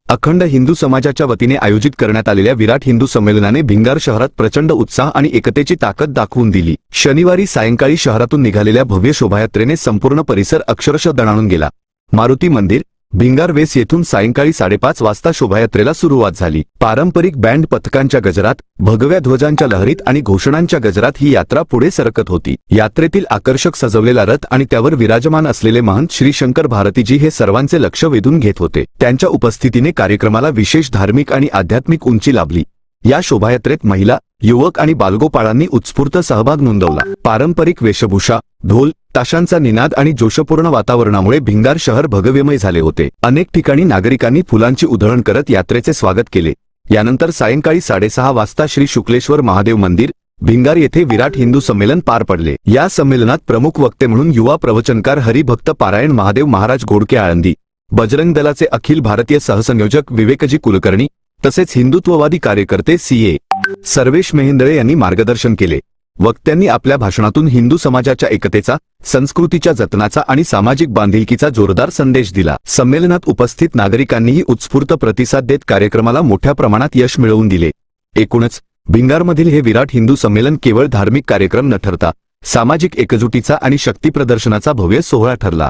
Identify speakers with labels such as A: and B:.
A: अखंड हिंदू समाजाच्या वतीने आयोजित करण्यात आलेल्या विराट हिंदू संमेलनाने भिंगार शहरात प्रचंड उत्साह आणि एकतेची ताकद दाखवून दिली। शनिवारी सायंकाळी शहरातून निघालेल्या भव्य शोभायात्रेने संपूर्ण परिसर अक्षरशः दणाणून गेला। मारुती मंदिर भिंगार वेस येथून सायंकाळी 5:30 वाजता शोभायात्रेला सुरुवात झाली। पारंपरिक बँड पथकांच्या गजरात, भगव्या ध्वजांच्या लहरीत आणि घोषणांच्या गजरात ही यात्रा पुढे सरकत होती। यात्रेतील आकर्षक सजवलेला रथ आणि त्यावर विराजमान असलेले महंत श्री शंकर भारतीजी हे सर्वांचे लक्ष वेधून घेत होते। त्यांच्या उपस्थितीने कार्यक्रमाला विशेष धार्मिक आणि आध्यात्मिक उंची लाभली। या शोभायात्रेत महिला, युवक आणि बालगोपाळांनी उत्स्फूर्त सहभाग नोंदवला। पारंपरिक वेशभूषा, ढोल, ताशांचा निनाद आणि जोशपूर्ण वातावरणामुळे भिंगार शहर भगव्यमय झाले होते। अनेक ठिकाणी नागरिकांनी फुलांची उधळण करत यात्रेचे स्वागत केले। यानंतर सायंकाळी 6:30 वाजता श्री शुक्लेश्वर महादेव मंदिर, भिंगार येथे विराट हिंदू संमेलन पार पडले। या संमेलनात प्रमुख वक्ते म्हणून युवा प्रवचनकार हरिभक्त पारायण महादेव महाराज गोडके आळंदी, बजरंग दलाचे अखिल भारतीय सहसंयोजक विवेकजी कुलकर्णी तसेच हिंदुत्ववादी कार्यकर्ते सीए सर्वेश मेहेंदळे यांनी मार्गदर्शन केले। वक्त्यांनी आपल्या भाषणातून हिंदू समाजाच्या एकतेचा, संस्कृतीच्या जतनाचा आणि सामाजिक बांधिलकीचा जोरदार संदेश दिला। संमेलनात उपस्थित नागरिकांनीही उत्स्फूर्त प्रतिसाद देत कार्यक्रमाला मोठ्या प्रमाणात यश मिळवून दिले। एकूणच भिंगारमधील हे विराट हिंदू संमेलन केवळ धार्मिक कार्यक्रम न ठरता सामाजिक एकजुटीचा आणि शक्ती प्रदर्शनाचा भव्य सोहळा ठरला।